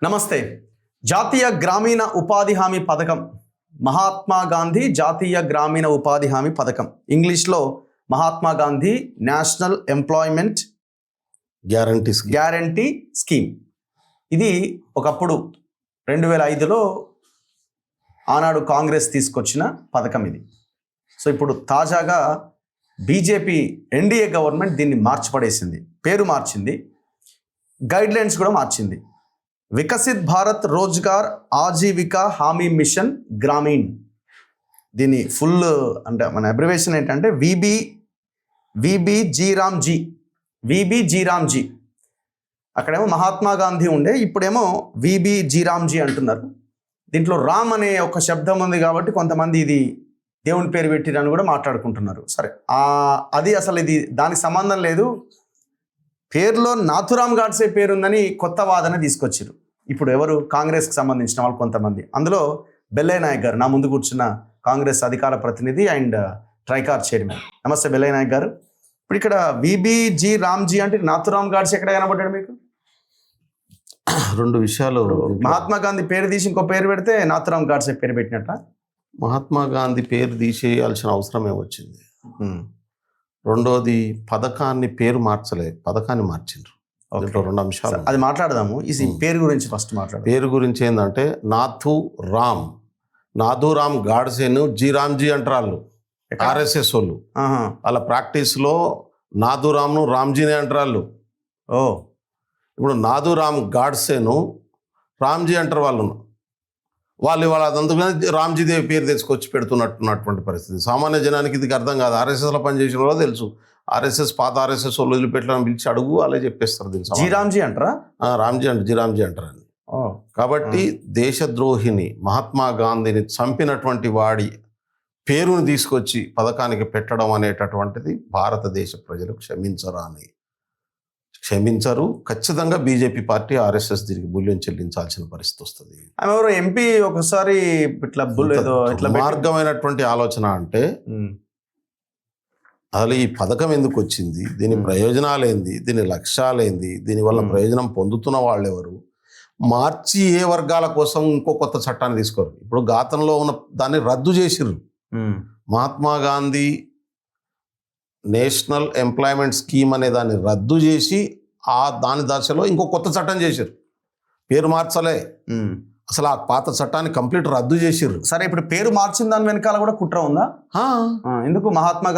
నమస్తే. జాతీయ గ్రామీణ ఉపాధి హామీ పథకం, మహాత్మా గాంధీ జాతీయ గ్రామీణ ఉపాధి హామీ పథకం, ఇంగ్లీష్లో Mahatma Gandhi national employment guarantee scheme. ఇది ఒకప్పుడు 2005లో ఆనాడు కాంగ్రెస్ తీసుకొచ్చిన పథకం ఇది. సో ఇప్పుడు తాజాగా బీజేపీ ఎన్డీఏ గవర్నమెంట్ దీన్ని మార్చిపడేసింది, పేరు మార్చింది, గైడ్లైన్స్ కూడా మార్చింది. వికసిత్ భారత్ రోజ్గార్ ఆజీవికా హామీ మిషన్ గ్రామీణ్. దీని ఫుల్ అంటే మన అబ్రివేషన్ ఏంటంటే విబిజీరామ్జీ. అక్కడేమో మహాత్మా గాంధీ ఉండే, ఇప్పుడేమో విబిజీరామ్జీ అంటున్నారు. దీంట్లో రామ్ అనే ఒక శబ్దం ఉంది కాబట్టి కొంతమంది ఇది దేవుని పేరు పెట్టిరని కూడా మాట్లాడుకుంటున్నారు. సరే, అది అసలు ఇది దానికి సంబంధం లేదు. పేరులో నాథురామ్ గాడ్సే పేరుందని కొత్త వాదన తీసుకొచ్చారు. ఇప్పుడు ఎవరు? కాంగ్రెస్కి సంబంధించిన వాళ్ళు కొంతమంది. అందులో బెల్లయ్య నాయక్ గారు, నా ముందు కూర్చున్న కాంగ్రెస్ అధికార ప్రతినిధి అండ్ ట్రైకార్ చైర్మన్. నమస్తే బెల్లయ్య నాయక్ గారు. ఇప్పుడు ఇక్కడ విబిజీ రామ్జీ అంటే నాథురామ్ గాడ్సే ఎక్కడ కనబడ్డాడు మీకు? రెండు విషయాలు. మహాత్మా గాంధీ పేరు తీసి ఇంకో పేరు పెడితే నాథురామ్ గాడ్సే పేరు పెట్టినట్ట? మహాత్మా గాంధీ పేరు తీసేయాల్సిన అవసరమే వచ్చింది. రెండోది, పథకాన్ని పేరు మార్చలేదు, పథకాన్ని మార్చిండ్రు. రెండు అంశాలు అది మాట్లాడదాము. ఈ పేరు గురించి ఫస్ట్ మాట్లాడదాం. పేరు గురించి ఏంటంటే నాథురామ్ గాడ్సేను జీరామ్జీ అంటారు వాళ్ళు, ఆర్ఎస్ఎస్ వాళ్ళు. వాళ్ళ ప్రాక్టీస్లో నాథురామ్ను రామ్జీనే అంటారు వాళ్ళు. ఇప్పుడు నాథురామ్ గాడ్సేను రామ్జీ అంటారు వాళ్ళు ఇవాళ అదంతగానే రామ్జీదేవి పేరు తెచ్చుకొచ్చి పెడుతున్నట్టున్నటువంటి పరిస్థితి. సామాన్య జనానికి ఇది అర్థం కాదు. ఆర్ఎస్ఎస్లో పనిచేసిన వాళ్ళు తెలుసు. ఆర్ఎస్ఎస్ పాత ఆర్ఎస్ఎస్ వాళ్ళు వదిలిపెట్టడానికి పిలిచి అడుగు, వాళ్ళే చెప్పేస్తారు. దీన్ని జీరామ్జీ అంటారా? జీరామ్జీ అంటారని. కాబట్టి దేశద్రోహిని మహాత్మా గాంధీని చంపినటువంటి వాడి పేరుని తీసుకొచ్చి పథకానికి పెట్టడం అనేటటువంటిది భారతదేశ ప్రజలు క్షమించరు. ఖచ్చితంగా బీజేపీ పార్టీ, ఆర్ఎస్ఎస్ దీనికి మూల్యం చెల్లించాల్సిన పరిస్థితి వస్తుంది. ఆమె ఎవరో ఎంపీ ఒకసారి ఇట్లా మార్గమైనటువంటి ఆలోచన అంటే అసలు ఈ పథకం ఎందుకు వచ్చింది, దీని ప్రయోజనాలేంది, దీని లక్ష్యాలేంది, దీనివల్ల ప్రయోజనం పొందుతున్న వాళ్ళు ఎవరు, మార్చి ఏ వర్గాల కోసం ఇంకో కొత్త చట్టాన్ని తీసుకోరు. ఇప్పుడు గతంలో ఉన్న దాన్ని రద్దు చేసిర్రు. Mahatma Gandhi national employment scheme అనే దాన్ని రద్దు చేసి దాని దశలో ఇంకో కొత్త చట్టం చేశారు. పేరు మార్చలే, అసలు ఆ పాత చట్టాన్ని కంప్లీట్ రద్దు చేసిర్రు. సరే, ఇప్పుడు పేరు మార్చిన దాని వెనకాల కూడా కుట్ర ఉందా? ఎందుకు మహాత్మా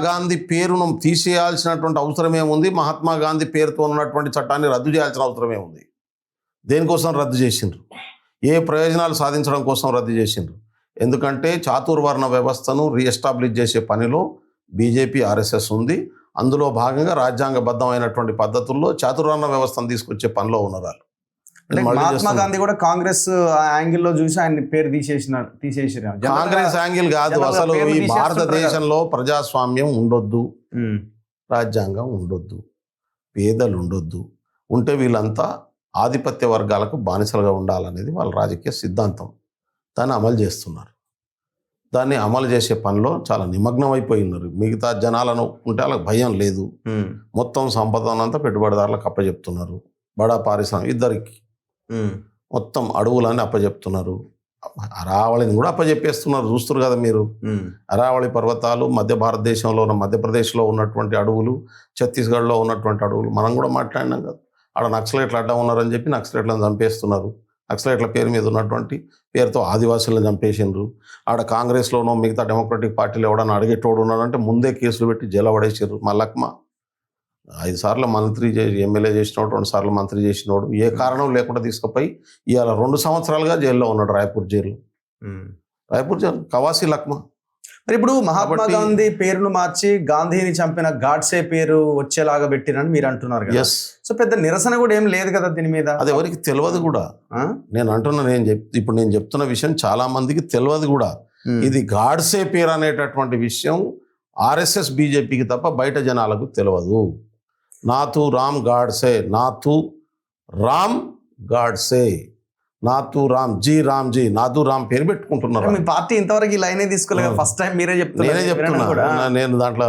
గాంధీ పేరును తీసేయాల్సినటువంటి అవసరం ఏముంది? మహాత్మా గాంధీ పేరుతో ఉన్నటువంటి చట్టాన్ని రద్దు చేయాల్సిన అవసరం ఏముంది? దేనికోసం రద్దు చేసిండ్రు? ఏ ప్రయోజనాలు సాధించడం కోసం రద్దు చేసిండ్రు? ఎందుకంటే చాతుర్వర్ణ వ్యవస్థను రీఎస్టాబ్లిష్ చేసే పనిలో బీజేపీ, ఆర్ఎస్ఎస్ ఉంది. అందులో భాగంగా రాజ్యాంగబద్ధమైనటువంటి పద్ధతుల్లో చాతుర్వర్ణ వ్యవస్థను తీసుకొచ్చే పనిలో ఉన్నారు. మహాత్మా గాంధీ కూడా కాంగ్రెస్ యాంగిల్లో చూసి ఆయన పేరు తీసేసారు. కాంగ్రెస్ యాంగిల్ కాదు. అసలు ఈ భారతదేశంలో ప్రజాస్వామ్యం ఉండొద్దు, రాజ్యాంగం ఉండొద్దు, పేదలు ఉండొద్దు, ఉంటే వీళ్ళంతా ఆధిపత్య వర్గాలకు బానిసలుగా ఉండాలనేది వాళ్ళ రాజకీయ సిద్ధాంతం. దాన్ని అమలు చేస్తున్నారు. దాన్ని అమలు చేసే పనిలో చాలా నిమగ్నం అయిపోయి ఉన్నారు. మిగతా జనాలను ఉంటే వాళ్ళకి భయం లేదు. మొత్తం సంపదనంతా పెట్టుబడిదారులకు అప్పచెప్తున్నారు. బడా పారిశ్రామిక ఇద్దరికి మొత్తం అడవులని అప్పచెప్తున్నారు. అరావళిని కూడా అప్పచెప్పేస్తున్నారు. చూస్తున్నారు కదా మీరు. అరావళి పర్వతాలు మధ్య భారతదేశంలో ఉన్న మధ్యప్రదేశ్లో ఉన్నటువంటి అడవులు, ఛత్తీస్గఢ్లో ఉన్నటువంటి అడవులు మనం కూడా మాట్లాడినాం కదా. ఆడ నక్సలైట్లు అడ్డం ఉన్నారని చెప్పి నక్సలైట్లను చంపేస్తున్నారు. నక్సలైట్ల పేరు మీద ఉన్నటువంటి పేరుతో ఆదివాసులను చంపేసిండ్రు. ఆడ కాంగ్రెస్లోనో మిగతా డెమోక్రటిక్ పార్టీలో ఎవడన్నా అడిగేటోడు ఉన్నాడంటే ముందే కేసులు పెట్టి జైలు పడేసారు. మల్లక్మ 5 సార్లు మంత్రి ఎమ్మెల్యే చేసినోడు, 2 సార్లు మంత్రి చేసినోడు, ఏ కారణం లేకుండా తీసుకుపోయి ఇవాళ 2 సంవత్సరాలుగా జైల్లో ఉన్నాడు. రాయ్పూర్ జైలు కవాసి లక్మా. మరి ఇప్పుడు మహాత్మా గాంధీ పేరును మార్చి గాంధీని చంపిన గాడ్సే పేరు వచ్చేలాగా పెట్టిరని మీరు అంటున్నారు కదా. సో పెద్ద నిరసన కూడా ఏం లేదు కదా దీని మీద. అది ఎవరికి తెలియదు కూడా. నేను అంటున్నా, ఇప్పుడు నేను చెప్తున్న విషయం చాలా మందికి తెలియదు కూడా. ఇది గాడ్సే పేరు అనేటటువంటి విషయం ఆర్ఎస్ఎస్, బీజేపీకి తప్ప బయట జనాలకు తెలియదు. నాథురామ్ గాడ్సే నాతు రామ్జీ నాదు రామ్ పేరు పెట్టుకుంటున్నారు. మీ పార్టీ ఇంతవరకు ఈ లైనే తీసుకోలేదు, ఫస్ట్ టైం మీరే నేనే చెప్తున్నా. నేను దాంట్లో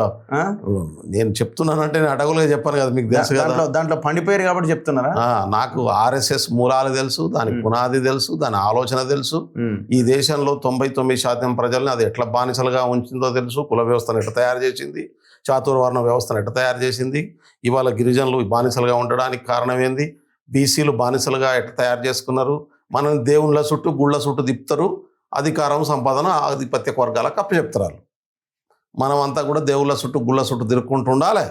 నేను చెప్తున్నానంటే నేను అడగులుగా చెప్పాను కదా, మీకు తెలుసు కదా. దాంట్లో పండిపోయారు కాబట్టి చెప్తున్నారా? నాకు ఆర్ఎస్ఎస్ మూలాలు తెలుసు, దాని పునాది తెలుసు, దాని ఆలోచన తెలుసు. ఈ దేశంలో 99% ప్రజల్ని అది ఎట్లా బానిసలుగా ఉంచిందో తెలుసు. కుల వ్యవస్థను ఎట్లా తయారు చేసింది, చాతుర్వర్ణ వ్యవస్థను ఎట్లా తయారు చేసింది, ఇవాళ గిరిజనులు బానిసలుగా ఉండడానికి కారణం ఏంది, బీసీలు బానిసలుగా ఎట్లా తయారు చేసుకున్నారు, మనం దేవుళ్ళ చుట్టూ గుళ్ళ చుట్టూ తిప్పుతారు, అధికారం సంపాదన ఆధిపత్య వర్గాలకు అప్పచెప్తారు. మనం అంతా కూడా దేవుళ్ళ చుట్టూ గుళ్ళ చుట్టూ తిరుక్కుంటూ ఉండాలి,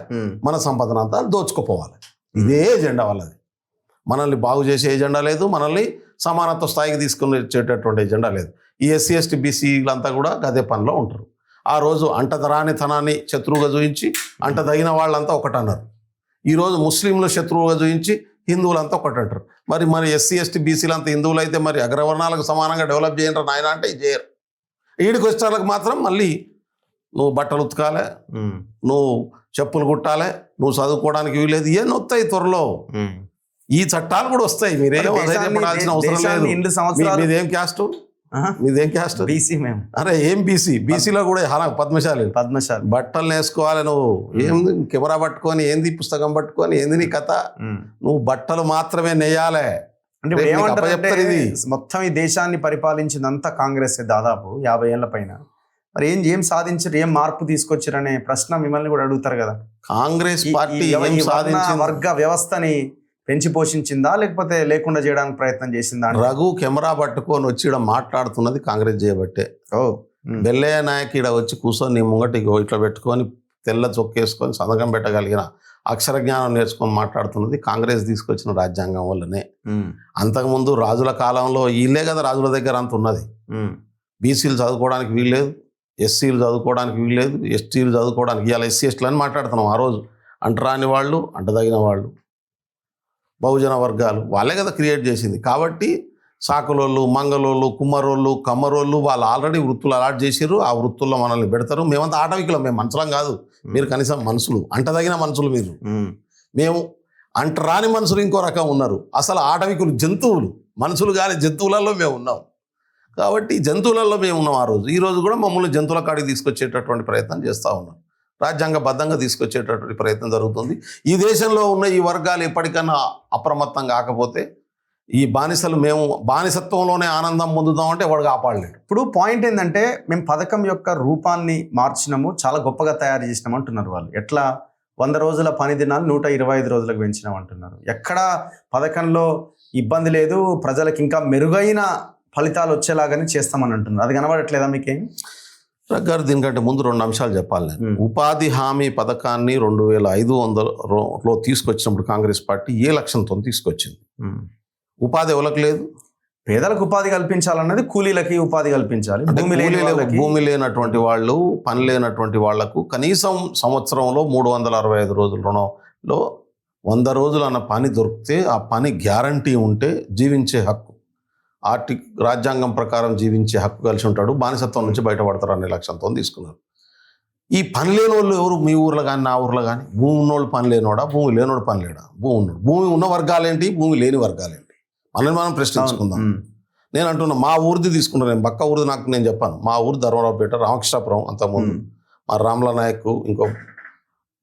మన సంపాదన అంతా దోచుకుపోవాలి. ఇదే ఎజెండా వాళ్ళది. మనల్ని బాగు చేసే ఎజెండా లేదు, మనల్ని సమానత్వ స్థాయికి తీసుకుని వచ్చేటటువంటి ఎజెండా లేదు. ఈ ఎస్సీ ఎస్టీ బీసీలంతా కూడా గదే పనిలో ఉంటారు. ఆ రోజు అంటదరానితనాన్ని శత్రువుగా చూపించి అంటదగిన వాళ్ళంతా ఒకటన్నారు. ఈరోజు ముస్లింలు శత్రువుగా చూపించి హిందువులంతా ఒకటి అంటారు. మరి ఎస్సీ ఎస్టీ బీసీలు అంతా హిందువులు అయితే మరి అగ్రవర్ణాలకు సమానంగా డెవలప్ చేయండి నాయన అంటే ఇది చేయరు. ఈడికి వచ్చేళ్ళకి మాత్రం మళ్ళీ నువ్వు బట్టలు ఉతకాలే, నువ్వు చెప్పులు కుట్టాలి, నువ్వు చదువుకోవడానికి వీలేదు, ఏం వస్తాయి త్వరలో. ఈ చట్టాలు కూడా వస్తాయి, మీరేం పడాల్సిన అవసరం లేదు. మీదేం క్యాస్ట్? మీదేం క్యాస్ట్? బీసీ మేము. అరే ఏం బీసీ? బీసీలో కూడా పద్మశాలి బట్టలు వేసుకోవాలి. నువ్వు ఏంది కెమెరా పట్టుకొని, ఏంది పుస్తకం పట్టుకొని, ఏంది నీ కథ? నువ్వు బట్టలు మాత్రమే నెయ్యాలే. అంటే ఇది మొత్తం ఈ దేశాన్ని పరిపాలించిందంతా కాంగ్రెస్ దాదాపు 50 ఏళ్ల పైన. మరి ఏం సాధించారు, ఏం మార్పు తీసుకొచ్చారు అనే ప్రశ్న మిమ్మల్ని కూడా అడుగుతారు కదా. కాంగ్రెస్ పార్టీ వర్గ వ్యవస్థని పెంచి పోషించిందా లేకపోతే లేకుండా చేయడానికి ప్రయత్నం చేసిందా? రఘు కెమెరా పట్టుకొని వచ్చి ఇక్కడ మాట్లాడుతున్నది కాంగ్రెస్ చేయబట్టే. బెల్లయ్య నాయక్ ఇక్కడ వచ్చి కూర్చొని నీ ముంగటికి ఇట్లా పెట్టుకొని తెల్ల చొక్కేసుకొని సంతకం పెట్టగలిగిన అక్షర జ్ఞానం నేర్చుకొని మాట్లాడుతున్నది కాంగ్రెస్ తీసుకొచ్చిన రాజ్యాంగం వల్లనే. అంతకుముందు రాజుల కాలంలో వీళ్ళే కదా రాజుల దగ్గర అంత ఉన్నది. బీసీలు చదువుకోవడానికి వీల్లేదు, ఎస్సీలు చదువుకోవడానికి వీల్లేదు, ఎస్టీలు చదువుకోవడానికి, ఇవాళ ఎస్సీ ఎస్టీలు అని మాట్లాడుతున్నాం. ఆ రోజు అంటరాని వాళ్ళు, అంటదగిన వాళ్ళు, బహుజన వర్గాలు వాళ్ళే కదా క్రియేట్ చేసింది. కాబట్టి సాకులోళ్ళు, మంగళోళ్ళు, కుమ్మరోళ్ళు, కమ్మరోళ్ళు వాళ్ళు ఆల్రెడీ వృత్తులు అలాట్ చేసారు. ఆ వృత్తుల్లో మనల్ని పెడతారు. మేమంతా ఆటవికులం, మేము మనుషులం కాదు. మీరు కనీసం మనుషులు, అంటదగిన మనుషులు మీరు. మేము అంటరాని మనుషులు ఇంకో రకం ఉన్నారు. అసలు ఆటవికులు జంతువులు, మనుషులు కానీ జంతువులలో మేము ఉన్నాం. కాబట్టి జంతువులలో మేము ఉన్నాం ఆ రోజు. ఈ రోజు కూడా మమ్మల్ని జంతువుల కాడికి తీసుకొచ్చేటటువంటి ప్రయత్నం చేస్తూ ఉన్నాం. రాజ్యాంగబద్ధంగా తీసుకొచ్చేటటువంటి ప్రయత్నం జరుగుతుంది. ఈ దేశంలో ఉన్న ఈ వర్గాలు ఎప్పటికన్నా అప్రమత్తం కాకపోతే ఈ మేము బానిసత్వంలోనే ఆనందం పొందుదామంటే వాడు కాపాడలేడు. ఇప్పుడు పాయింట్ ఏంటంటే మేము పథకం యొక్క రూపాన్ని మార్చినాము, చాలా గొప్పగా తయారు చేసినాము అంటున్నారు వాళ్ళు. ఎట్లా 100 రోజుల పని దినాలు 125 రోజులకు పెంచినాం అంటున్నారు. ఎక్కడ పథకంలో ఇబ్బంది లేదు, ప్రజలకు ఇంకా మెరుగైన ఫలితాలు వచ్చేలాగానే చేస్తామని అంటున్నారు. అది కనబడట్లేదా మీకేం? గారు దీనికంటే ముందు 2 అంశాలు చెప్పాలి నేను. ఉపాధి హామీ పథకాన్ని 2500లో తీసుకొచ్చినప్పుడు కాంగ్రెస్ పార్టీ ఏ లక్ష్యంతో తీసుకొచ్చింది? ఉపాధి ఎవరికి లేదు, పేదలకు ఉపాధి కల్పించాలన్నది, కూలీలకి ఉపాధి కల్పించాలి. భూమి లేనటువంటి వాళ్ళు, పని లేనటువంటి వాళ్లకు కనీసం సంవత్సరంలో 365 రోజుల రుణంలో 100 రోజులు అన్న పని దొరికితే ఆ పని గ్యారంటీ ఉంటే జీవించే హక్కు, రాజ్యాంగం ప్రకారం జీవించే హక్కు కలిసి ఉంటాడు, బానిసత్వం నుంచి బయటపడతారు అనే లక్ష్యంతో తీసుకున్నారు. ఈ పని లేని వాళ్ళు ఎవరు? మీ ఊర్లో కానీ నా ఊర్లో కానీ భూమి ఉన్నోళ్ళు పని లేనోడా, భూమి లేనోడు పని లేడా? భూమి ఉన్నాడు. భూమి ఉన్న వర్గాలేంటి, భూమి లేని వర్గాలేంటి? మనం ప్రశ్నించుకుందాం. నేను అంటున్నా, మా ఊరిది తీసుకున్నాను. నేను పక్క ఊరిది నాకు నేను చెప్పాను. మా ఊరు ధర్మరావుపేట, రామకృష్ణాపురం. అంతకుముందు మా రామల నాయక్ ఇంకో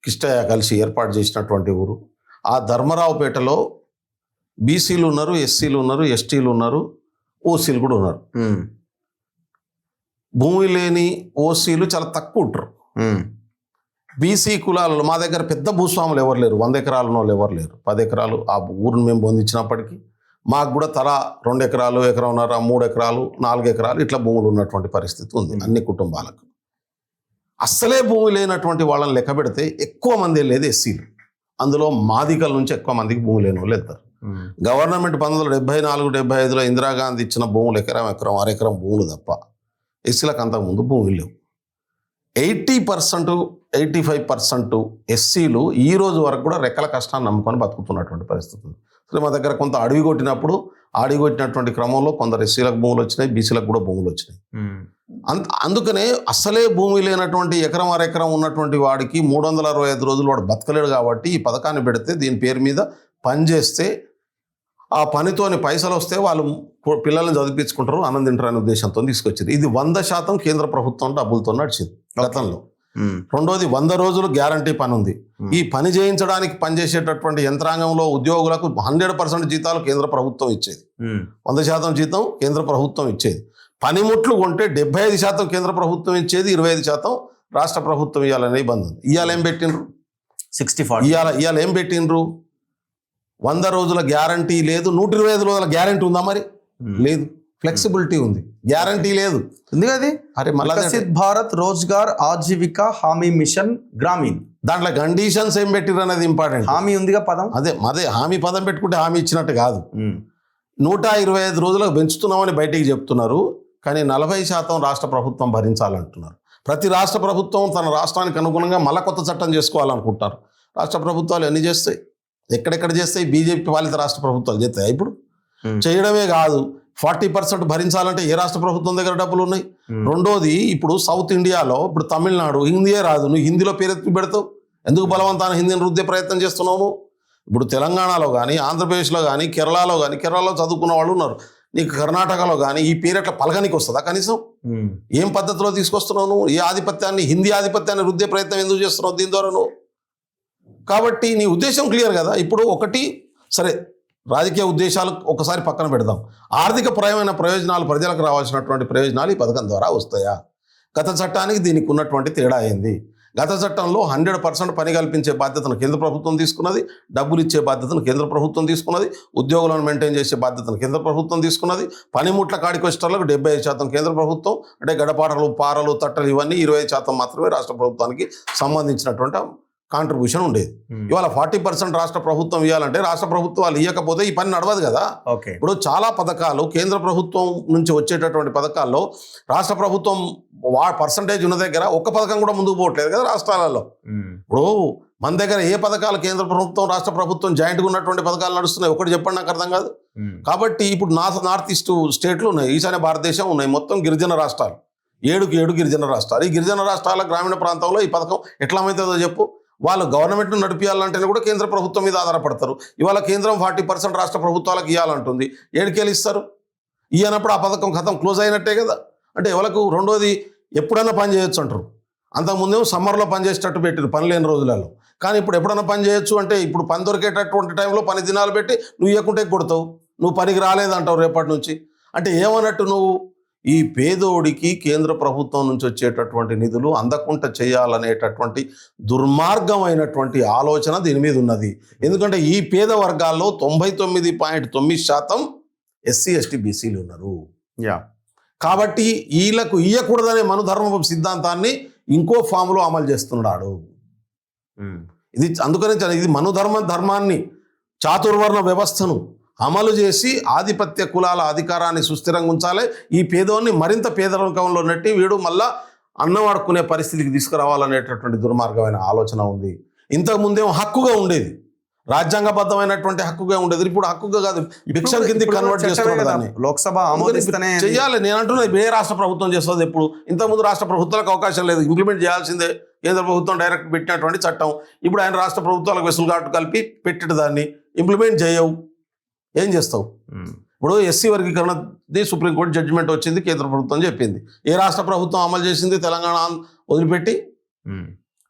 కిష్టయ్య కలిసి ఏర్పాటు చేసినటువంటి ఊరు. ఆ ధర్మరావుపేటలో బీసీలు ఉన్నారు, ఎస్సీలు ఉన్నారు, ఎస్టీలు ఉన్నారు, ఓసీలు కూడా ఉన్నారు. భూమి లేని ఓసీలు చాలా తక్కువ ఉంటారు. బీసీ కులాలలో మా దగ్గర పెద్ద భూస్వాములు ఎవరు లేరు. 100 ఎకరాల వాళ్ళు ఎవరు లేరు. 10 ఎకరాలు ఆ ఊరిని మేము పొందించినప్పటికీ మాకు కూడా తలా 2 ఎకరాలు, 1.5 ఎకరం, 3 ఎకరాలు, 4 ఎకరాలు ఇట్లా భూములు ఉన్నటువంటి పరిస్థితి ఉంది అన్ని కుటుంబాలకు. అస్సలే భూమి లేనటువంటి వాళ్ళని లెక్క పెడితే ఎక్కువ మంది వెళ్ళేది ఎస్సీలు. అందులో మాదికల నుంచి ఎక్కువ మందికి భూమి లేని వాళ్ళు వెళ్తారు. గవర్నమెంట్ 1974-75లో ఇందిరాగాంధీ ఇచ్చిన భూములు ఎకరం, అరెకరం భూములు తప్ప ఎస్సీలకు అంతకుముందు భూములు లేవు. 80%, 85% ఎస్సీలు ఈ రోజు వరకు కూడా రెక్కల కష్టాన్ని నమ్ముకొని బతుకుతున్నటువంటి పరిస్థితి ఉంది. సరే, మా దగ్గర కొంత అడవి కొట్టినప్పుడు అడవి కొట్టినటువంటి క్రమంలో కొందరు ఎస్సీలకు భూములు వచ్చినాయి, బీసీలకు కూడా భూములు వచ్చినాయి. అందుకనే అసలే భూమి లేనటువంటి ఎకరం, అరెకరం ఉన్నటువంటి వాడికి 365 రోజులు వాడు బతకలేడు. కాబట్టి ఈ పథకాన్ని పెడితే దీని పేరు మీద పనిచేస్తే ఆ పనితోని పైసలు వస్తే వాళ్ళు పిల్లల్ని చదివించుకుంటారు, ఆనందం తింటారు అనే ఉద్దేశంతో తీసుకొచ్చింది. ఇది 100% కేంద్ర ప్రభుత్వం డబ్బులతో నడిచింది గతంలో. రెండోది 100 రోజులు గ్యారంటీ పని ఉంది. ఈ పని చేయించడానికి పనిచేసేటటువంటి యంత్రాంగంలో ఉద్యోగులకు 100% జీతాలు కేంద్ర ప్రభుత్వం ఇచ్చేది. 100% జీతం కేంద్ర ప్రభుత్వం ఇచ్చేది. పనిముట్లు కొంటే 75% కేంద్ర ప్రభుత్వం ఇచ్చేది, 25% రాష్ట్ర ప్రభుత్వం ఇవ్వాలనే నిబంధన. ఇవాళ ఏం పెట్టిండ్రు? 60-40. ఇవాళ ఏం పెట్టిండ్రు? 100 రోజుల గ్యారంటీ లేదు, 125 రోజుల గ్యారంటీ ఉందా? మరి లేదు. ఫ్లెక్సిబిలిటీ ఉంది, గ్యారంటీ లేదు. ఎందుకది? అరే మళ్ళీ వికసిత్ భారత్ రోజ్గార్ ఆజీవిక హామీ మిషన్ గ్రామీణ్, దాంట్లో కండిషన్స్ ఏం పెట్టిర్రు అనేది ఇంపార్టెంట్. హామీ ఉందిగా పదం. అదే హామీ పదం పెట్టుకుంటే హామీ ఇచ్చినట్టు కాదు. 125 రోజులకు పెంచుతున్నామని బయటికి చెప్తున్నారు, కానీ 40% రాష్ట్ర ప్రభుత్వం భరించాలంటున్నారు. ప్రతి రాష్ట్ర ప్రభుత్వం తన రాష్ట్రానికి అనుగుణంగా మళ్ళా కొత్త చట్టం చేసుకోవాలనుకుంటారు. రాష్ట్ర ప్రభుత్వాలు ఎన్ని చేస్తాయి? ఎక్కడెక్కడ చేస్తాయి? బీజేపీ పాలిత రాష్ట్ర ప్రభుత్వాలు చేస్తాయి. ఇప్పుడు చేయడమే కాదు, 40% భరించాలంటే ఏ రాష్ట్ర ప్రభుత్వం దగ్గర డబ్బులు ఉన్నాయి? రెండోది, ఇప్పుడు సౌత్ ఇండియాలో ఇప్పుడు తమిళనాడు హిందీయే రాదు, నువ్వు హిందీలో పేరెత్తి పెడతావు ఎందుకు? బలవంతాన హిందీని రుద్దే ప్రయత్నం చేస్తున్నావు. ఇప్పుడు తెలంగాణలో కానీ, ఆంధ్రప్రదేశ్లో కానీ, కేరళలో కానీ, కేరళలో చదువుకున్న వాళ్ళు ఉన్నారు. నీకు కర్ణాటకలో కానీ ఈ పేరు ఎట్లా పలకనికి వస్తుందా కనీసం? ఏం పద్ధతిలో తీసుకొస్తున్నావు నువ్వు? ఏ ఆధిపత్యాన్ని, హిందీ ఆధిపత్యాన్ని రుద్దే ప్రయత్నం ఎందుకు చేస్తున్నావు దీని ద్వారా నువ్వు? కాబట్టి నీ ఉద్దేశం క్లియర్ కదా. ఇప్పుడు ఒకటి సరే, రాజకీయ ఉద్దేశాలు ఒకసారి పక్కన పెడదాం. ఆర్థికపరమైన ప్రయోజనాలు, ప్రజలకు రావాల్సినటువంటి ప్రయోజనాలు ఈ పథకం ద్వారా వస్తాయా? గత చట్టానికి దీనికి ఉన్నటువంటి తేడా ఏంది? గత చట్టంలో 100% పని కల్పించే బాధ్యతను కేంద్ర ప్రభుత్వం తీసుకున్నది, డబ్బులు ఇచ్చే బాధ్యతను కేంద్ర ప్రభుత్వం తీసుకున్నది, ఉద్యోగులను మెయింటైన్ చేసే బాధ్యతను కేంద్ర ప్రభుత్వం తీసుకున్నది, పనిముట్ల కాడికి వచ్చేటలకు 75% కేంద్ర ప్రభుత్వం, అంటే గడపాటలు, పారలు, తట్టలు ఇవన్నీ 25% మాత్రమే రాష్ట్ర ప్రభుత్వానికి సంబంధించినటువంటి కాంట్రిబ్యూషన్ ఉండేది. ఇవాళ 40% రాష్ట్ర ప్రభుత్వం ఇవ్వాలంటే రాష్ట్ర ప్రభుత్వాలు ఇవ్వకపోతే ఈ పని నడవదు కదా. ఇప్పుడు చాలా పథకాలు కేంద్ర ప్రభుత్వం నుంచి వచ్చేటటువంటి పథకాల్లో రాష్ట్ర ప్రభుత్వం పర్సంటేజ్ ఉన్న దగ్గర ఒక్క పథకం కూడా ముందుకు పోవట్లేదు కదా రాష్ట్రాలలో. ఇప్పుడు మన దగ్గర ఏ పథకాలు కేంద్ర ప్రభుత్వం, రాష్ట్ర ప్రభుత్వం జాయింట్గా ఉన్నటువంటి పథకాలు నడుస్తున్నాయి? ఒకటి చెప్పండి, నాకు అర్థం కాదు. కాబట్టి ఇప్పుడు నార్త్ ఈస్ట్ స్టేట్లు ఉన్నాయి, ఈశాన్య భారతదేశం ఉన్నాయి, మొత్తం గిరిజన రాష్ట్రాలు, 7 గిరిజన రాష్ట్రాలు. ఈ గిరిజన రాష్ట్రాల గ్రామీణ ప్రాంతంలో ఈ పథకం ఎట్లా అవుతుందో చెప్పు. వాళ్ళు గవర్నమెంట్ను నడిపించాలంటేనే కూడా కేంద్ర ప్రభుత్వం మీద ఆధారపడతారు. ఇవాళ కేంద్రం 40% రాష్ట్ర ప్రభుత్వాలకు ఇవ్వాలంటుంది, ఏడుకేళ్ళు ఇస్తారు? ఇవ్వనప్పుడు ఆ పథకం ఖతం, క్లోజ్ అయినట్టే కదా. అంటే ఎవరికి? రెండోది, ఎప్పుడైనా పని చేయొచ్చు అంటారు. అంతకుముందేమో సమ్మర్లో పని చేసేటట్టు పెట్టారు పని లేని రోజులలో. కానీ ఇప్పుడు ఎప్పుడైనా పని చేయొచ్చు అంటే ఇప్పుడు పని దొరికేటటువంటి టైంలో పని దినాలు పెట్టి నువ్వు ఇవ్వకుంటే కొడతావు, నువ్వు పనికి రాలేదంటావు రేపటి నుంచి. అంటే ఏమన్నట్టు నువ్వు? ఈ పేదోడికి కేంద్ర ప్రభుత్వం నుంచి వచ్చేటటువంటి నిధులు అందకుండా చేయాలనేటటువంటి దుర్మార్గమైనటువంటి ఆలోచన దీని మీద ఉన్నది. ఎందుకంటే ఈ పేద వర్గాల్లో 99.9% ఎస్సీ ఎస్టీ బీసీలు ఉన్నారు. కాబట్టి వీళ్ళకు ఇయ్యకూడదనే మనుధర్మ సిద్ధాంతాన్ని ఇంకో ఫామ్లో అమలు చేస్తున్నాడు. ఇది అందుకని ఇది ధర్మాన్ని, చాతుర్వర్ణ వ్యవస్థను అమలు చేసి ఆధిపత్య కులాల అధికారాన్ని సుస్థిరంగా ఉంచాలి. ఈ పేదోన్ని మరింత పేదరికంలో నెట్టి వీడు మళ్ళా అన్నం ఆడుకునే పరిస్థితికి తీసుకురావాలనేటటువంటి దుర్మార్గమైన ఆలోచన ఉంది. ఇంతకుముందేమో హక్కుగా ఉండేది, రాజ్యాంగబద్ధమైనటువంటి హక్కుగా ఉండేది. ఇప్పుడు హక్కుగా కాదు, భిక్షల కింద కన్వర్ట్ చేస్తున్నారు దాన్ని. లోక్సభ ఆమోదిస్తేనే చెయ్యాలి. నేను అంటున్నా, ఏ రాష్ట్ర ప్రభుత్వం చేస్తుంది? ఎప్పుడు ఇంతకుముందు రాష్ట్ర ప్రభుత్వాలకు అవకాశం లేదు, ఇంప్లిమెంట్ చేయాల్సిందే. కేంద్ర ప్రభుత్వం డైరెక్ట్ పెట్టినటువంటి చట్టం ఇప్పుడు ఆయన రాష్ట్ర ప్రభుత్వాలకు వెసులుబాటు కలిపి పెట్టిన దాన్ని ఇంప్లిమెంట్ చేయవు, ఏం చేస్తావు? ఇప్పుడు ఎస్సీ వర్గీకరణది సుప్రీంకోర్టు జడ్జిమెంట్ వచ్చింది, కేంద్ర ప్రభుత్వం చెప్పింది. ఏ రాష్ట్ర ప్రభుత్వం అమలు చేసింది? తెలంగాణ వదిలిపెట్టి.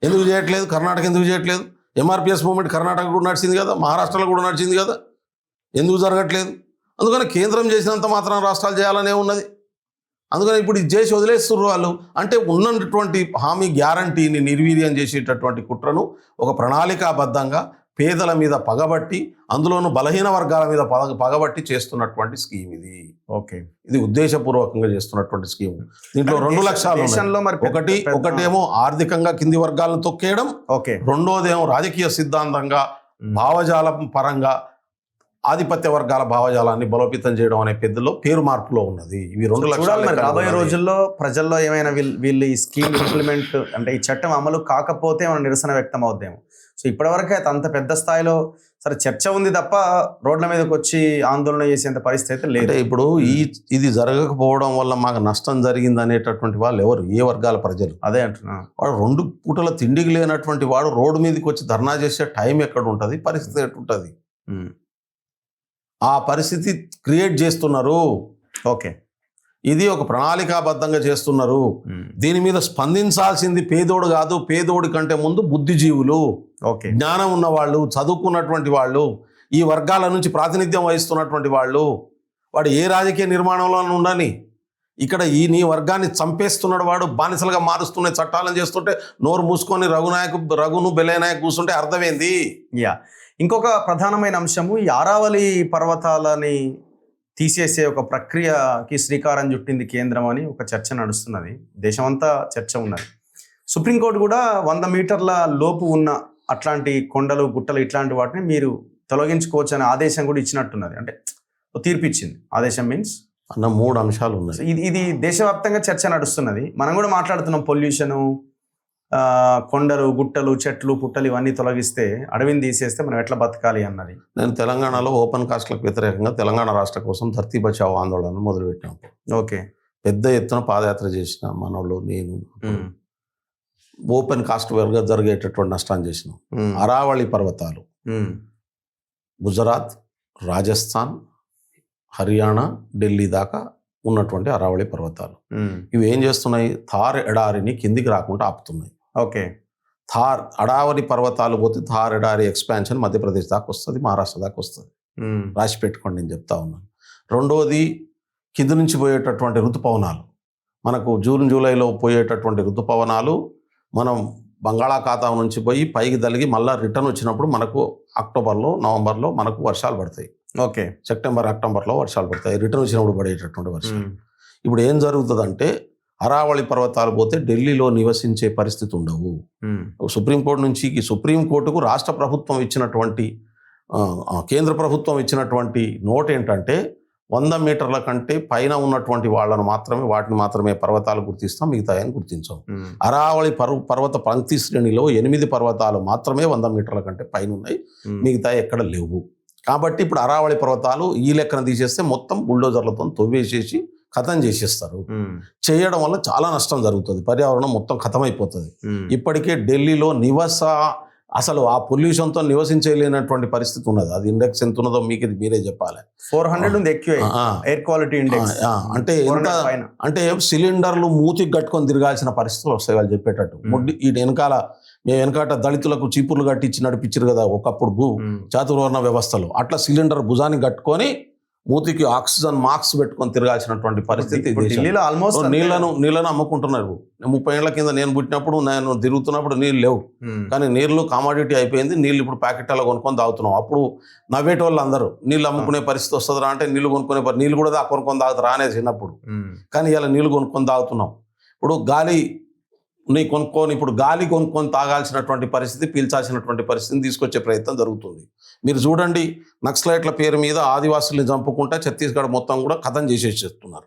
ఎందుకు చేయట్లేదు? కర్ణాటక ఎందుకు చేయట్లేదు? ఎంఆర్పిఎస్ మూవ్మెంట్ కర్ణాటక కూడా నడిచింది కదా, మహారాష్ట్రలో కూడా నడిచింది కదా, ఎందుకు జరగట్లేదు? అందుకని కేంద్రం చేసినంత మాత్రం రాష్ట్రాలు చేయాలనే ఉన్నది. అందుకని ఇప్పుడు ఇది చేసి వదిలేస్తున్నారు వాళ్ళు. అంటే ఉన్నటువంటి హామీ గ్యారంటీని నిర్వీర్యం చేసేటటువంటి కుట్రను ఒక ప్రణాళికాబద్ధంగా పేదల మీద పగబట్టి, అందులోనూ బలహీన వర్గాల మీద పగబట్టి చేస్తున్నటువంటి స్కీమ్ ఇది. ఇది ఉద్దేశపూర్వకంగా చేస్తున్నటువంటి స్కీమ్. దీంట్లో 2 లక్ష్యాలు ఉన్నాయి. ఒకటేమో ఆర్థికంగా కింది వర్గాలను తొక్కేయడం, రెండోదేమో రాజకీయ సిద్ధాంతంగా భావజాలం పరంగా ఆధిపత్య వర్గాల భావజాలాన్ని బలోపేతం చేయడం అనే పెద్దలో పేరు మార్పులో ఉన్నది. ఇవి 2 లక్షలు. రాబోయే రోజుల్లో ప్రజల్లో ఏమైనా వీళ్ళు ఈ స్కీమ్ ఇంప్లిమెంట్ అంటే ఈ చట్టం అమలు కాకపోతే మన నిరసన వ్యక్తం అవుద్దేమో. సో ఇప్పటివరకు అయితే అంత పెద్ద స్థాయిలో సరే చర్చ ఉంది తప్ప రోడ్ల మీదకి వచ్చి ఆందోళన చేసేంత పరిస్థితి అయితే లేదు. ఇప్పుడు ఇది జరగకపోవడం వల్ల మాకు నష్టం జరిగింది అనేటటువంటి వాళ్ళు ఎవరు? ఏ వర్గాల ప్రజలు? అదే అంటున్నా. వాడు 2 పూటల తిండికి లేనటువంటి వాడు రోడ్డు మీదకి వచ్చి ధర్నా చేసే టైం ఎక్కడ ఉంటుంది? పరిస్థితి ఎట్టుంటుంది? ఆ పరిస్థితి క్రియేట్ చేస్తున్నారు. ఓకే. ఇది ఒక ప్రణాళికాబద్ధంగా చేస్తున్నారు. దీని మీద స్పందించాల్సింది పేదోడు కాదు, పేదోడి కంటే ముందు బుద్ధిజీవులు, ఓకే, జ్ఞానం ఉన్నవాళ్ళు, చదువుకున్నటువంటి వాళ్ళు, ఈ వర్గాల నుంచి ప్రాతినిధ్యం వహిస్తున్నటువంటి వాళ్ళు. వాడు ఏ రాజకీయ నిర్మాణంలో ఉండని, ఇక్కడ నీ వర్గాన్ని చంపేస్తున్నాడు వాడు, బానిసలుగా మారుస్తున్న చట్టాలను చేస్తుంటే నోరు మూసుకొని రఘును బెల్లయ్యనాయక్ కూర్చుంటే అర్థమైంది. ఇంకొక ప్రధానమైన అంశము, ఈ ఆరావళి పర్వతాలని తీసేసే ఒక ప్రక్రియకి శ్రీకారం చుట్టింది కేంద్రం అని ఒక చర్చ నడుస్తున్నది. దేశమంతా చర్చ ఉన్నది. సుప్రీంకోర్టు కూడా 100 మీటర్ల లోపు ఉన్న అట్లాంటి కొండలు, గుట్టలు ఇట్లాంటి వాటిని మీరు తొలగించుకోవచ్చు అనే ఆదేశం కూడా ఇచ్చినట్టున్నది. అంటే తీర్పు ఇచ్చింది. ఆదేశం మీన్స్ అన్న 3 అంశాలు ఉన్నాయి. ఇది దేశవ్యాప్తంగా చర్చ నడుస్తున్నది. మనం కూడా మాట్లాడుతున్నాం. పొల్యూషను, కొండలు, గుట్టలు, చెట్లు, పుట్టలు ఇవన్నీ తొలగిస్తే, అడవిని తీసేస్తే మనం ఎట్లా బతకాలి అన్నది. నేను తెలంగాణలో ఓపెన్ కాస్ట్లకు వ్యతిరేకంగా తెలంగాణ రాష్ట్ర కోసం ధర్తీ బచావ్ ఆందోళన మొదలుపెట్టినప్పుడు ఓకే, పెద్ద ఎత్తున పాదయాత్ర చేసిన మనోళ్ళు, నేను ఓపెన్ కాస్ట్ వర్గా జరిగేటటువంటి నష్టాన్ని చేసినాం. అరావళి పర్వతాలు గుజరాత్, రాజస్థాన్, హర్యానా, ఢిల్లీ దాకా ఉన్నటువంటి అరావళి పర్వతాలు ఇవి ఏం చేస్తున్నాయి? థార్ ఎడారిని కిందికి రాకుండా ఆపుతున్నాయి. ఓకే, థార్ అడావళి పర్వతాలు పోతే థార్ ఎడారి ఎక్స్పాన్షన్ మధ్యప్రదేశ్ దాకా వస్తుంది, మహారాష్ట్ర దాకా వస్తుంది. రాసి పెట్టుకోండి, నేను చెప్తా ఉన్నాను. రెండవది, కింది నుంచి పోయేటటువంటి ఋతుపవనాలు, మనకు జూన్ జూలైలో పోయేటటువంటి ఋతుపవనాలు మనం బంగాళాఖాతం నుంచి పోయి పైకి తలిగి మళ్ళీ రిటర్న్ వచ్చినప్పుడు మనకు అక్టోబర్లో, నవంబర్లో మనకు వర్షాలు పడతాయి. ఓకే, సెప్టెంబర్, అక్టోబర్లో వర్షాలు పడతాయి, రిటర్న్ వచ్చినప్పుడు పడేటటువంటి వర్షాలు. ఇప్పుడు ఏం జరుగుతుందంటే, అరావళి పర్వతాలు పోతే ఢిల్లీలో నివసించే పరిస్థితి ఉండవు. సుప్రీంకోర్టు నుంచి సుప్రీంకోర్టుకు రాష్ట్ర ప్రభుత్వం ఇచ్చినటువంటి, కేంద్ర ప్రభుత్వం ఇచ్చినటువంటి నోట్ ఏంటంటే, 100 మీటర్ల కంటే పైన ఉన్నటువంటి వాళ్ళను మాత్రమే, వాటిని మాత్రమే పర్వతాలు గుర్తిస్తాం, మిగతాయని గుర్తించాం. అరావళి పర్వత పంక్తి శ్రేణిలో 8 పర్వతాలు మాత్రమే 100 మీటర్ల కంటే పైన ఉన్నాయి, మిగతా ఎక్కడ లేవు. కాబట్టి ఇప్పుడు అరావళి పర్వతాలు ఈ లెక్కన తీసేస్తే మొత్తం బుల్డోజర్లతో తవ్వేసేసి ఖతం చేసేస్తారు. చేయడం వల్ల చాలా నష్టం జరుగుతుంది, పర్యావరణం మొత్తం ఖతమైపోతుంది. ఇప్పటికే ఢిల్లీలో అసలు ఆ పొల్యూషన్తో నివసించలేనటువంటి పరిస్థితి ఉన్నది. అది ఇండెక్స్ ఎంత ఉన్నదో మీకు మీరే చెప్పాలి. 400 ఉంది ఎక్కువ ఎయిర్ క్వాలిటీ ఇండెక్స్. అంటే సిలిండర్లు మూతికి కట్టుకొని తిరగాల్సిన పరిస్థితులు వస్తాయి వాళ్ళు చెప్పేటట్టు. ఈ వెనకాల మేము వెనకాట దళితులకు చీపుర్లు కట్టించి నడిపించారు కదా ఒకప్పుడు చాతుర్వర్ణ వ్యవస్థలో, అట్లా సిలిండర్ భుజానికి కట్టుకొని మూతికి ఆక్సిజన్ మాస్క్ పెట్టుకొని తిరగాల్సినటువంటి పరిస్థితి. నీళ్ళను అమ్ముకుంటున్నారు. 30 ఏళ్ల కింద నేను పుట్టినప్పుడు, నేను తిరుగుతున్నప్పుడు నీళ్ళు లేవు, కానీ నీళ్ళు కామోడిటీ అయిపోయింది. నీళ్ళు ఇప్పుడు ప్యాకెట్లలో కొనుక్కొని తాగుతున్నాం. అప్పుడు నవ్వేటోళ్ళు అందరూ నీళ్ళు అమ్ముకునే పరిస్థితి వస్తుందా అంటే, నీళ్ళు కొనుక్కునే నీళ్ళు కూడా కొనుక్కొని తాగుతారా అనేది చిన్నప్పుడు. కానీ ఇలా నీళ్ళు కొనుక్కొని తాగుతున్నాం. ఇప్పుడు గాలి ఇప్పుడు గాలి కొనుక్కొని తాగాల్సినటువంటి పరిస్థితి, పీల్చాల్సినటువంటి పరిస్థితిని తీసుకొచ్చే ప్రయత్నం జరుగుతుంది. మీరు చూడండి, నక్సలైట్ల పేరు మీద ఆదివాసుల్ని చంపుకుంటే ఛత్తీస్గఢ్ మొత్తం కూడా ఖతం చేసేస్తున్నారు.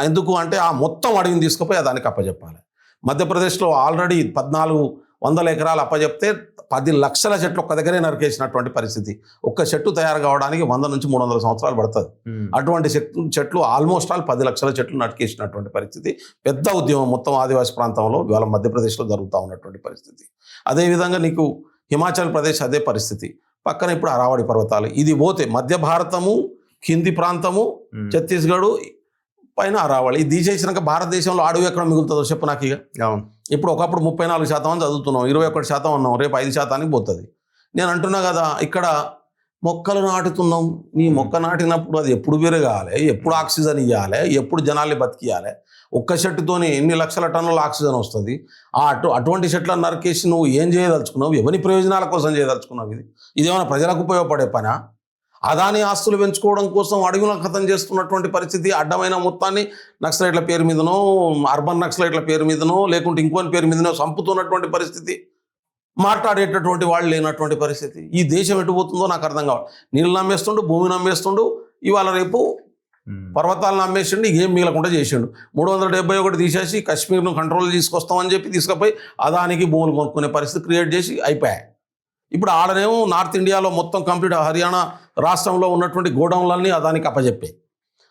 ఎందుకు అంటే, ఆ మొత్తం అడవిని తీసుకుపోయి దానికి అప్పచెప్పాలి. మధ్యప్రదేశ్లో ఆల్రెడీ 1400 ఎకరాలు అప్పచెప్తే 10 లక్షల చెట్లు ఒక్క దగ్గరే నరికేసినటువంటి పరిస్థితి. ఒక్క చెట్టు తయారు కావడానికి 100 నుంచి 300 సంవత్సరాలు పడుతుంది. అటువంటి చెట్లు ఆల్మోస్ట్ 10 లక్షల చెట్లు నరికేసినటువంటి పరిస్థితి. పెద్ద ఉద్యమం మొత్తం ఆదివాసీ ప్రాంతంలో ఇవాళ మధ్యప్రదేశ్లో జరుగుతూ ఉన్నటువంటి పరిస్థితి. అదేవిధంగా నీకు హిమాచల్ ప్రదేశ్ అదే పరిస్థితి. పక్కన ఇప్పుడు అరావళి పర్వతాలు. ఇది పోతే మధ్య భారతము, కింది ప్రాంతము, ఛత్తీస్గఢ్, పైన అరావళి. ఇది తీసేసినాక భారతదేశంలో అడవి ఎక్కడ మిగులుతుందో చెప్పు నాకు. ఇక ఇప్పుడు ఒకప్పుడు 34% అని చదువుతున్నాం, 21% ఉన్నాం, రేపు 5% పోతుంది. నేను అంటున్నా కదా, ఇక్కడ మొక్కలు నాటుతున్నాం. నీ మొక్క నాటినప్పుడు అది ఎప్పుడు పెరగాలి, ఎప్పుడు ఆక్సిజన్ ఇవ్వాలి, ఎప్పుడు జనాల్ని బతికియాలి. ఒక్క చెట్టుతోనే ఎన్ని లక్షల టన్నుల ఆక్సిజన్ వస్తుంది. అటువంటి చెట్లను నరికేసి నువ్వు ఏం చేయదలుచుకున్నావు? ఎవరి ప్రయోజనాల కోసం చేయదలుచుకున్నావు? ఇదేమైనా ప్రజలకు ఉపయోగపడే పనా? అదాని ఆస్తులు పెంచుకోవడం కోసం అడవులను ఖతం చేస్తున్నటువంటి పరిస్థితి. అడ్డమైన మొత్తాన్ని నక్సలైట్ల పేరు మీదనో, అర్బన్ నక్సలైట్ల పేరు మీదనో, లేకుంటే ఇంకోని పేరు మీదనో చంపుతున్నటువంటి పరిస్థితి. మాట్లాడేటటువంటి వాళ్ళు లేనటువంటి పరిస్థితి. ఈ దేశం ఎటుపోతుందో నాకు అర్థం కావాలి. నీళ్ళు నమ్మేస్తుండు, భూమిని నమ్మేస్తుండు, ఇవాళ రేపు పర్వతాలను నమ్మేసిండు, ఏం మిగలకుండా చేసిండు. 371 తీసేసి కశ్మీర్ను కంట్రోల్ తీసుకొస్తామని చెప్పి తీసుకుపోయి అదానికి భూములు కొనుక్కునే పరిస్థితి క్రియేట్ చేసి అయిపోయాయి. ఇప్పుడు ఆడనేమో నార్త్ ఇండియాలో మొత్తం కంప్లీట్ హర్యానా రాష్ట్రంలో ఉన్నటువంటి గోడౌన్లన్నీ అదానికి అప్పచెప్పాయి.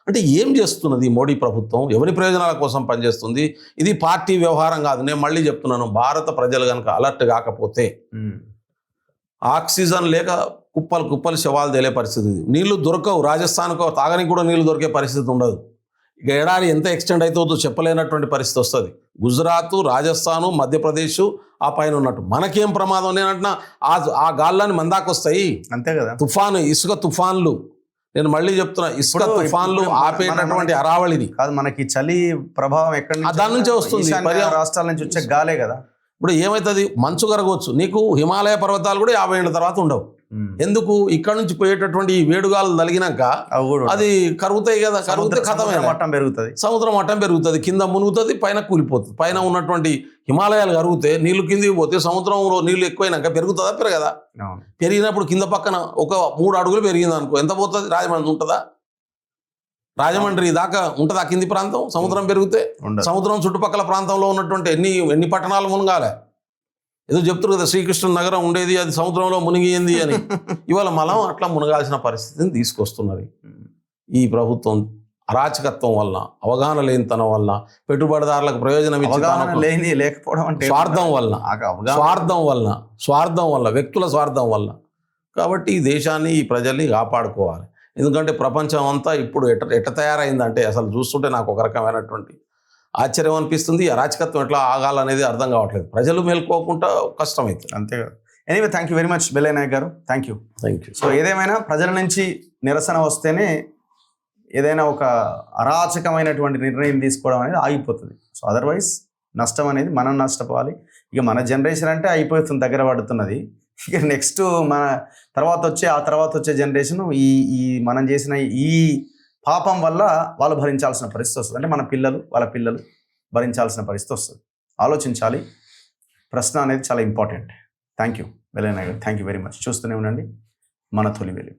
అంటే ఏం చేస్తున్నది మోడీ ప్రభుత్వం? ఎవరి ప్రయోజనాల కోసం పనిచేస్తుంది? ఇది పార్టీ వ్యవహారం కాదు. నేను మళ్ళీ చెప్తున్నాను, భారత ప్రజలు కనుక అలర్ట్ కాకపోతే, ఆక్సిజన్ లేక కుప్పలు కుప్పలు శవాలు తేలే పరిస్థితి ఇది. నీళ్లు దొరకవు, రాజస్థాన్కో తాగనికి కూడా నీళ్లు దొరికే పరిస్థితి ఉండదు. ఇక ఎడారి ఎంత ఎక్స్టెండ్ అవుతుందో చెప్పలేనటువంటి పరిస్థితి వస్తుంది. గుజరాత్, రాజస్థాను, మధ్యప్రదేశ్ ఆ పైన ఉన్నట్టు మనకేం ప్రమాదం? నేనంటున్నా ఆ గాళ్ళని మందాకొస్తాయి. అంతే కదా. తుఫాను, ఇసుక తుఫాన్లు, నేను మళ్ళీ చెప్తున్నా, ఇసుక తుఫాన్లు ఆపేటటువంటి అరావళిని కాదు, మనకి చలి ప్రభావం ఎక్కడి నుంచి? దాని నుంచే వస్తుంది. రాష్ట్రాల నుంచి వచ్చే గాలే కదా. ఇప్పుడు ఏమవుతుంది, మంచు కరగవచ్చు. నీకు హిమాలయ పర్వతాలు కూడా 50 ఏళ్ళ తర్వాత ఉండవు. ఎందుకు? ఇక్కడ నుంచి పోయేటటువంటి ఈ వేడుగాలు తగినాక అది కరుగుతాయి కదా. కరుగుతే ఖతమైన మట్టం పెరుగుతుంది, సముద్రం మట్టం పెరుగుతుంది, కింద మునుగుతుంది, పైన కూలిపోతుంది. పైన ఉన్నటువంటి హిమాలయాలు కరుగుతే నీళ్లు కిందికి పోతే సముద్రంలో నీళ్లు ఎక్కువైనాక పెరుగుతుందా పెరగదా? పెరిగినప్పుడు కింద పక్కన ఒక 3 అడుగులు పెరిగింది అనుకో, ఎంత పోతుంది? రాజమండ్రి ఉంటుందా? రాజమండ్రి దాకా ఉంటుందా కింది ప్రాంతం? సముద్రం పెరిగితే సముద్రం చుట్టుపక్కల ప్రాంతంలో ఉన్నటువంటి ఎన్ని పట్టణాలు మునగాలే? ఏదో చెప్తారు కదా, శ్రీకృష్ణ నగరం ఉండేది అది సముద్రంలో మునిగింది అని. ఇవాళ మనం అట్లా మునగాల్సిన పరిస్థితిని తీసుకొస్తున్నది ఈ ప్రభుత్వం. అరాచకత్వం వల్ల, అవగాహన లేనితనం వల్ల, పెట్టుబడిదారులకు ప్రయోజనం లేకపోవడం అంటే స్వార్థం వల్ల, వ్యక్తుల స్వార్థం వల్ల. కాబట్టి ఈ దేశాన్ని, ఈ ప్రజల్ని కాపాడుకోవాలి. ఎందుకంటే ప్రపంచం అంతా ఇప్పుడు ఎట్ట తయారైందంటే అసలు చూస్తుంటే నాకు ఒక రకమైనటువంటి ఆశ్చర్యం అనిపిస్తుంది. అరాచకత్వం ఎట్లా ఆగాలనేది అర్థం కావట్లేదు. ప్రజలు మేల్కోకుండా కష్టమవుతుంది. అంతేగా. Anyway, thank you very much Bellayya Nayak గారు. Thank you. సో ఏదేమైనా ప్రజల నుంచి నిరసన వస్తేనే ఏదైనా ఒక అరాచకమైనటువంటి నిర్ణయం తీసుకోవడం అనేది ఆగిపోతుంది. సో అదర్వైజ్ నష్టం అనేది మనం నష్టపోవాలి. ఇక మన జనరేషన్ అంటే అయిపోతుంది, దగ్గర పడుతున్నది. ఇక నెక్స్ట్ మన తర్వాత వచ్చే జనరేషన్ ఈ మనం చేసిన ఈ పాపం వల్ల వాళ్ళు భరించాల్సిన పరిస్థితి వస్తుంది. అంటే మన పిల్లలు, వాళ్ళ పిల్లలు భరించాల్సిన పరిస్థితి వస్తుంది. ఆలోచించాలి. ప్రశ్న అనేది చాలా important. Thank you Bellayya Nayak గారు. Thank you very much. చూస్తూనే ఉండండి మన తొలి వెలుగు.